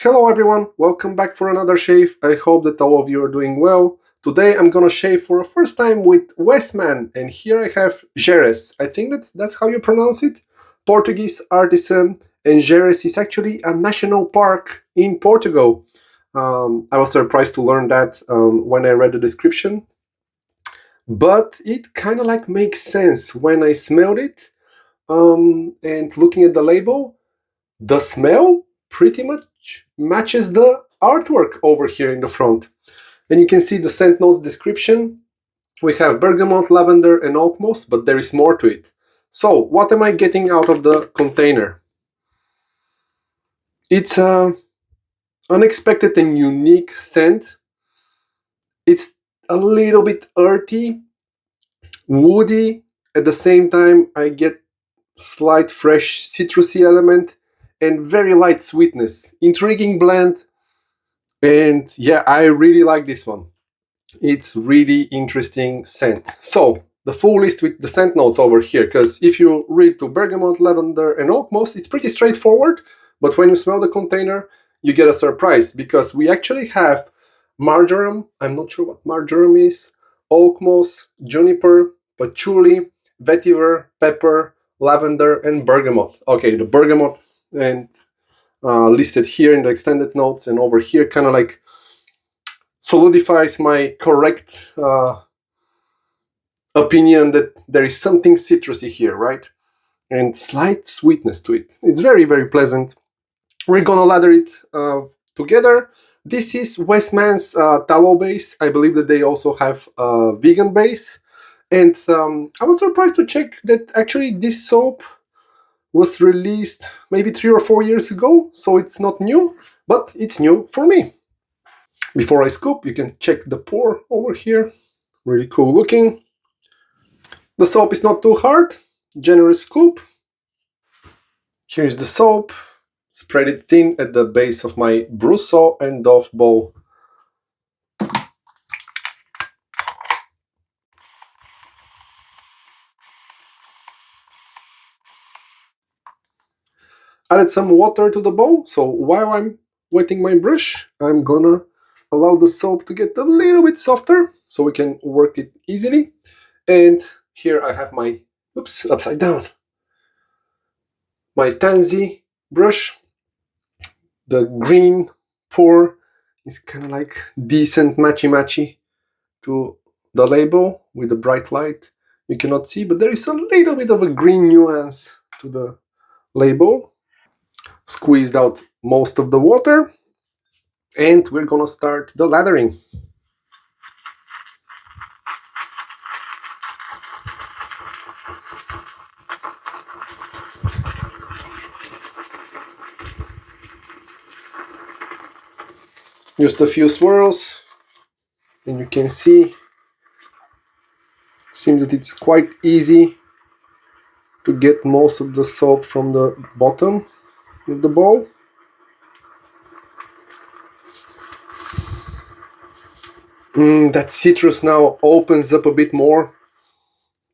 Hello everyone, welcome back for another shave. I hope that all of you are doing well. Today I'm gonna shave for the first time with WestMan, and here I have GERES. I think that's how you pronounce it. Portuguese artisan, and GERES is actually a national park in Portugal. I was surprised to learn that when I read the description, but it kind of like makes sense when I smelled it and looking at the label. The smell pretty much matches the artwork over here in the front. And you can see the scent notes description. We have bergamot, lavender, and oak moss, but there is more to it. So, what am I getting out of the container? It's a unexpected and unique scent. It's a little bit earthy, woody. At the same time, I get slight fresh citrusy element and very light sweetness. Intriguing blend. And yeah, I really like this one. It's really interesting scent. So the full list with the scent notes over here, because if you read to bergamot, lavender, and oak moss, it's pretty straightforward. But when you smell the container, you get a surprise because we actually have marjoram. I'm not sure what marjoram is. Oak moss, juniper, patchouli, vetiver, pepper, lavender, and bergamot. Okay, the bergamot and listed here in the extended notes and over here kind of like solidifies my correct opinion that there is something citrusy here, right? And slight sweetness to it. It's very, very pleasant. We're gonna lather it together. This is WestMan's tallow base. I believe that they also have a vegan base. And I was surprised to check that actually this soap was released maybe 3 or 4 years ago, so it's not new, but it's new for me. Before I scoop, you can check the pour over here. Really cool looking. The soap is not too hard. Generous scoop. Here's the soap. Spread it thin at the base of my brew saw and Dove bowl. Added some water to the bowl, so while I'm wetting my brush, I'm gonna allow the soap to get a little bit softer so we can work it easily. And here I have my, oops, upside down, my Tansy brush. The green pour is kind of like decent matchy-matchy to the label with the bright light. You cannot see, but there is a little bit of a green nuance to the label. Squeezed out most of the water, and we're gonna start the lathering. Just a few swirls, and you can see, seems that it's quite easy to get most of the soap from the bottom of the bowl. That citrus now opens up a bit more.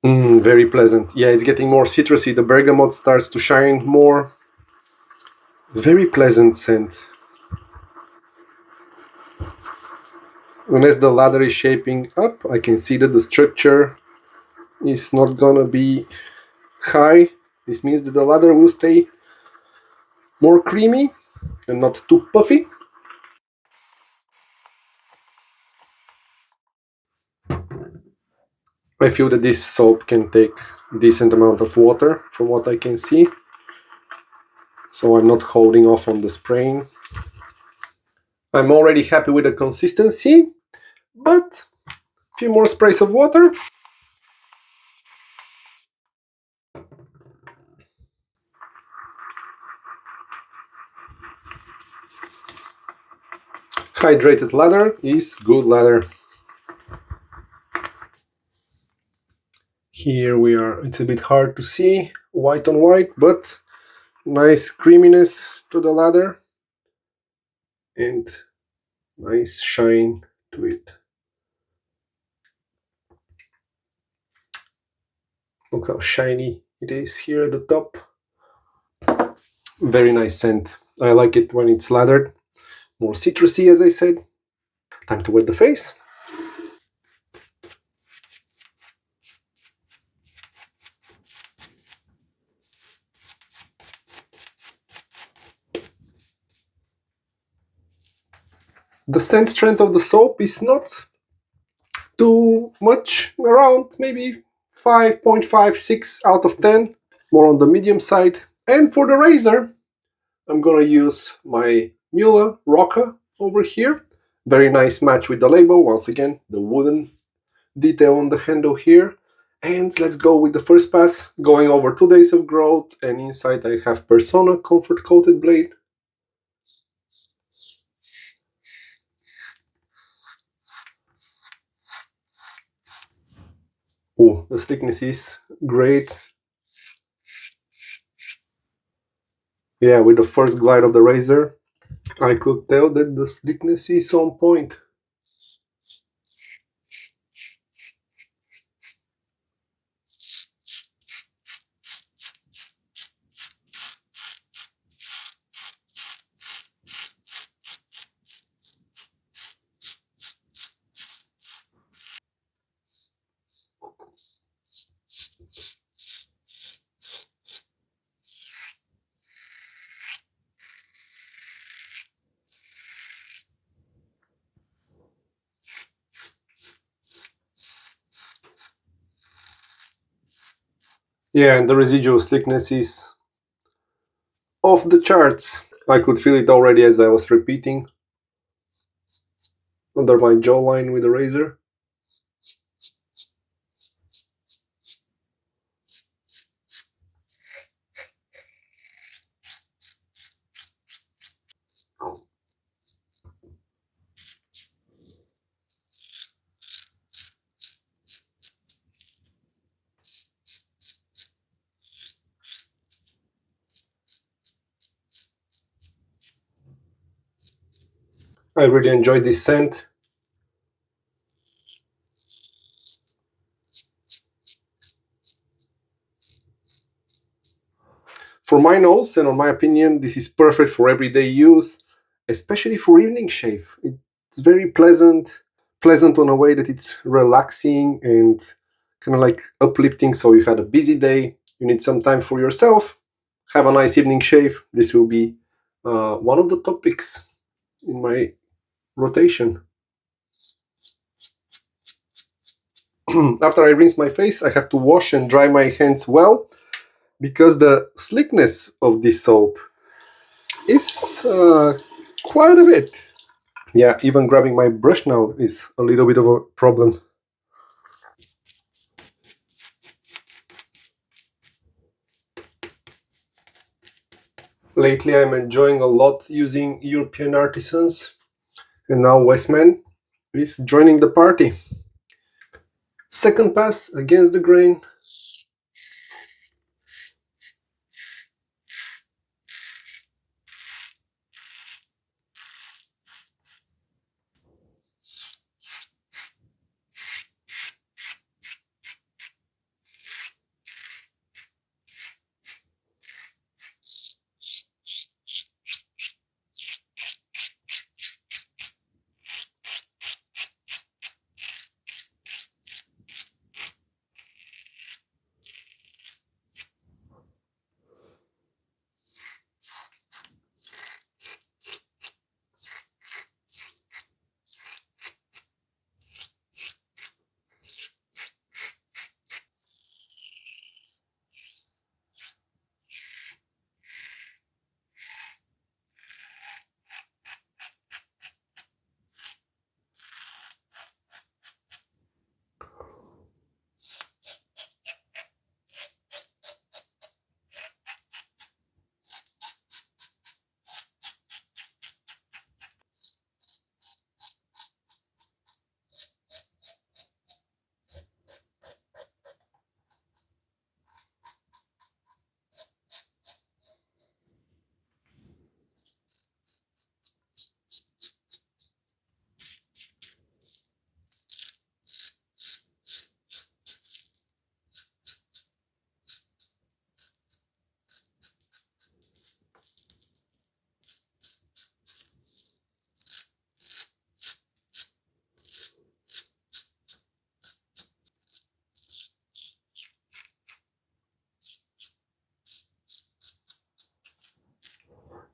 Very pleasant. Yeah, it's getting more citrusy. The bergamot starts to shine more. Very pleasant scent. And as the lather is shaping up, I can see that the structure is not gonna be high. This means that the lather will stay more creamy and not too puffy. I feel that this soap can take a decent amount of water from what I can see. So I'm not holding off on the spraying. I'm already happy with the consistency, but a few more sprays of water. Hydrated lather is good lather. Here we are. It's a bit hard to see white on white, but nice creaminess to the lather and nice shine to it. Look how shiny it is here at the top. Very nice scent. I like it when it's lathered. more citrusy, as I said. Time to wet the face. The scent strength of the soap is not too much, around maybe 5.56 out of 10, more on the medium side. And for the razor, I'm gonna use my Muhle Rocca over here. Very nice match with the label. Once again, the wooden detail on the handle here. And let's go with the first pass, going over 2 days of growth, and inside I have Persona Comfort Coated Blade. Oh, the slickness is great. Yeah, with the first glide of the razor, I could tell that the slickness is on point. Yeah, and the residual slickness is off the charts. I could feel it already as I was repeating under my jawline with the razor. I really enjoyed this scent. For my nose, and on my opinion, this is perfect for everyday use, especially for evening shave. It's very pleasant on a way that it's relaxing and kind of like uplifting. So you had a busy day, you need some time for yourself, have a nice evening shave. This will be one of the topics in my rotation. After I rinse my face, I have to wash and dry my hands well because the slickness of this soap is quite a bit. Yeah, even grabbing my brush now is a little bit of a problem. Lately I'm enjoying a lot using European artisans, and now WestMan is joining the party. Second pass against the grain.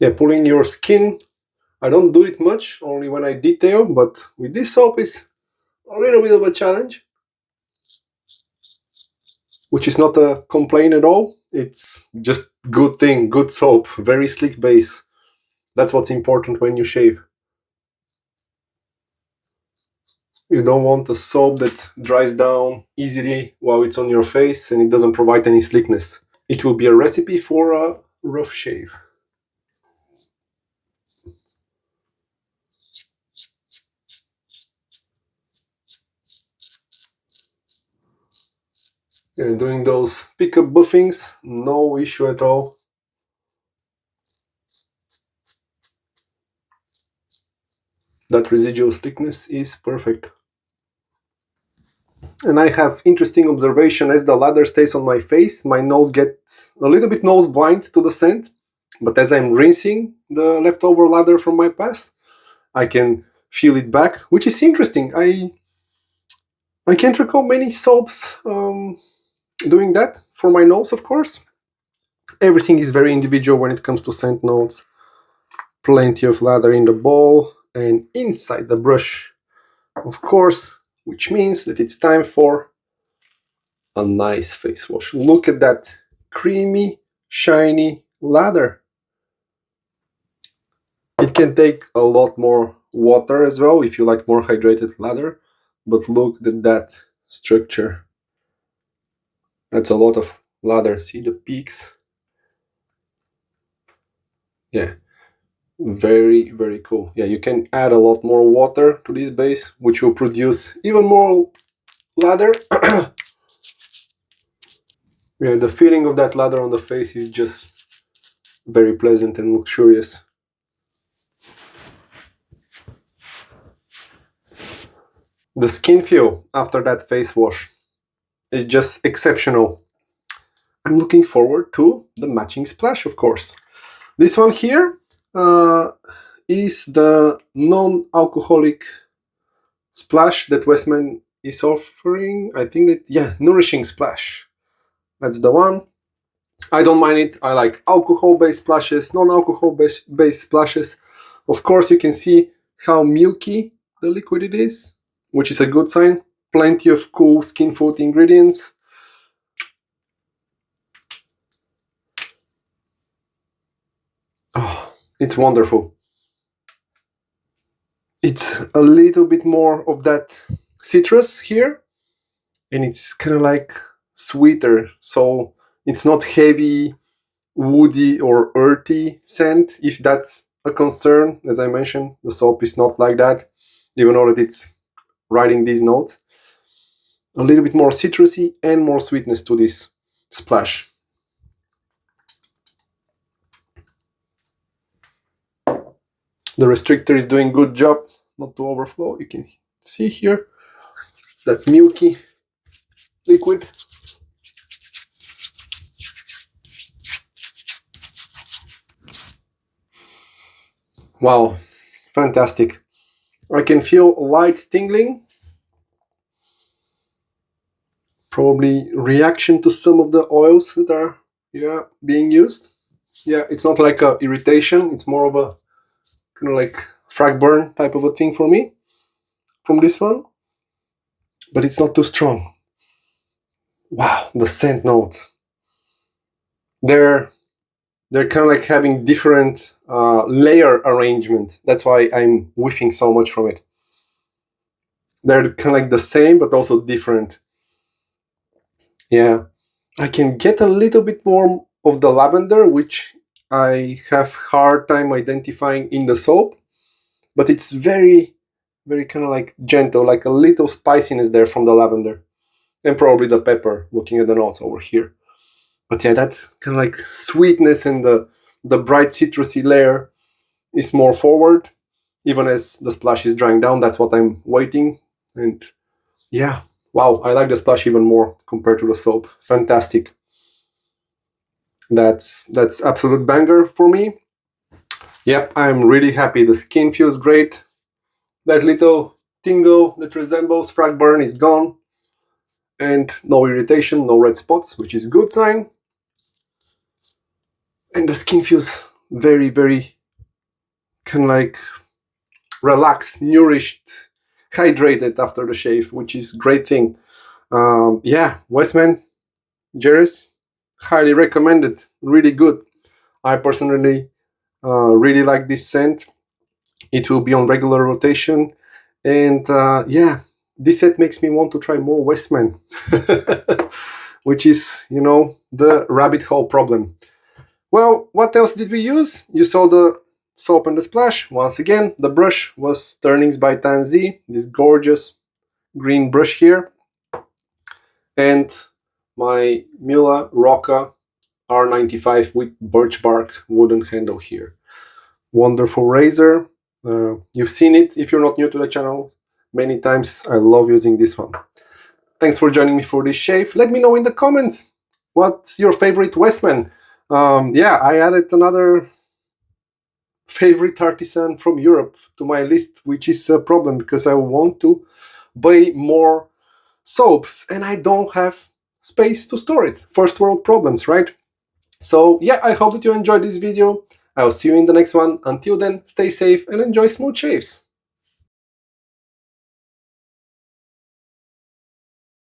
Yeah, pulling your skin, I don't do it much, only when I detail, but with this soap it's a little bit of a challenge, which is not a complaint at all. It's just good thing, good soap, very slick base. That's what's important when you shave. You don't want a soap that dries down easily while it's on your face and it doesn't provide any slickness. It will be a recipe for a rough shave. Yeah, doing those pickup buffings, no issue at all. That residual slickness is perfect. And I have interesting observation: as the lather stays on my face, my nose gets a little bit nose blind to the scent. But as I'm rinsing the leftover lather from my past, I can feel it back, which is interesting. I can't recall many soaps doing that for my nose, of course. Everything is very individual when it comes to scent notes. Plenty of lather in the bowl and inside the brush, of course, which means that it's time for a nice face wash. Look at that creamy, shiny lather. It can take a lot more water as well if you like more hydrated lather, but look at that structure. That's a lot of lather. See the peaks? Yeah, very, very cool. Yeah, you can add a lot more water to this base, which will produce even more lather. Yeah, the feeling of that lather on the face is just very pleasant and luxurious. The skin feel after that face wash is just exceptional. I'm looking forward to the matching splash, of course. This one here is the non-alcoholic splash that WestMan is offering. I think that, yeah, Nourishing Splash. That's the one. I don't mind it. I like alcohol-based splashes, non-alcohol-based splashes. Of course, you can see how milky the liquid it is, which is a good sign. Plenty of cool skin food ingredients. Oh, it's wonderful. It's a little bit more of that citrus here, and it's kind of like sweeter, so it's not heavy, woody or earthy scent. If that's a concern, as I mentioned, the soap is not like that, even though that it's writing these notes. A little bit more citrusy and more sweetness to this splash. The restrictor is doing good job not to overflow. You can see here that milky liquid. Wow, fantastic. I can feel light tingling, probably reaction to some of the oils that are being used. Yeah, it's not like a irritation, it's more of a kind of like frag burn type of a thing for me from this one, but it's not too strong. Wow, the scent notes. They're kind of like having different layer arrangement. That's why I'm whiffing so much from it. They're kind of like the same, but also different. Yeah, I can get a little bit more of the lavender, which I have hard time identifying in the soap, but it's very, very kind of like gentle, like a little spiciness there from the lavender, and probably the pepper, looking at the notes over here. But yeah, that kind of like sweetness and the bright citrusy layer is more forward, even as the splash is drying down. That's what I'm waiting. And yeah, wow, I like the splash even more compared to the soap. Fantastic. That's absolute banger for me. Yep, I'm really happy. The skin feels great. That little tingle that resembles frag burn is gone. And no irritation, no red spots, which is good sign. And the skin feels very, very kind of like relaxed, nourished, hydrated after the shave, which is great thing. Yeah, WestMan GERES, highly recommended. Really good. I personally really like this scent. It will be on regular rotation, and yeah, this set makes me want to try more WestMan, which is, you know, the rabbit hole problem. Well, what else did we use? You saw the soap and the splash. Once again, the brush was Turnings by Tan Z, this gorgeous green brush here, and my Muhle Rocca R95 with birch bark wooden handle here. Wonderful razor. You've seen it if you're not new to the channel many times. I love using this one. Thanks for joining me for this shave. Let me know in the comments what's your favorite WestMan. Yeah, I added another favorite artisan from Europe to my list, which is a problem because I want to buy more soaps and I don't have space to store it. First world problems, right? So yeah, I hope that you enjoyed this video. I'll see you in the next one. Until then, stay safe and enjoy smooth shaves.